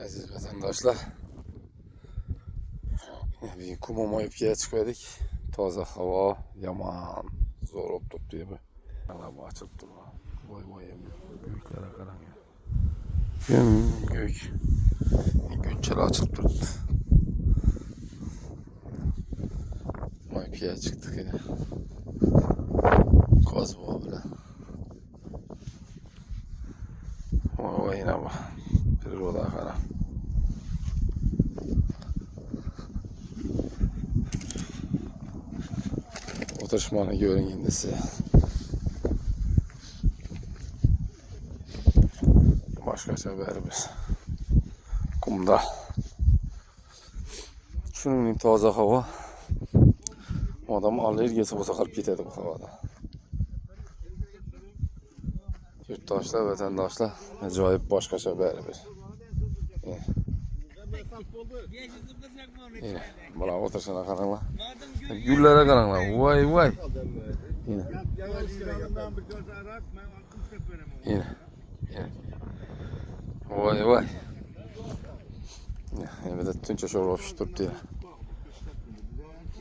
Aziz vatandaşlar, bir kum omayıpga chiqdik. Toza havo, yaman zo'r bo'lib turibdi bu. Mana ochilib turibdi. Voy voy, büyüklere qarang. Gök. Gülçeli açılıb turibdi. Omayıpga chiqdik yine. Kozbo bilan. Voy yine bu. Priroda qarang. Oturuşmanı görün şimdi size. Başkaça berimiz. Kumda. Şunun taze hava. Adam alergisi olsa kalıp gitedi bu havada. Yurttaşlar, vatandaşlar acayip başkaça berimiz. Yine bana otursana karanglar. Güllere karanglar. Vay vay. Yine. Yine. Yine. Vay vay. Yine bir de tünçe şor olmuş durdu ya.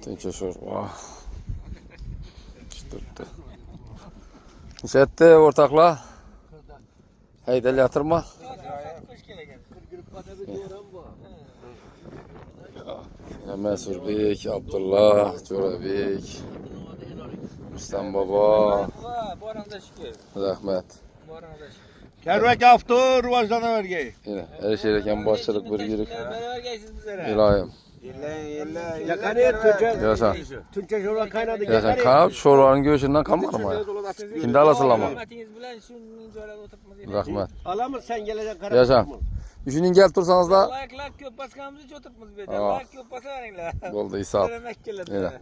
Tünçe şor. Vah. Durdu. Nişetti ortakla. Heydel yatırma. Mesur Bey, Abdullah, Corabek, Rüstem Baba. Rahmet. Kervek hafta rivajlana vergeyi. Yine her şeyden başladık bir girik. İlayim. Yaşan. Türkçe şorba kaynadı. Yaşan kap şorların göğsünden kalmadı mı ya? Şimdi alasılama. Rahmet. Alamır sen geleceksin kara. Yaşan. Düşünün gel tursanız da. Lak köp baskamızı çoturtmaz beden. Lak köp basavarınla. Oldu İsa. Yine.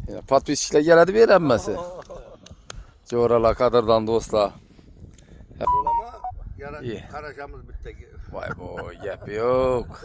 Yine patpis işle geledi bir emmesi. Coğrala kadırdan dostlar. Ama İyi. karaşamız bitti. Vay boy, yap yok.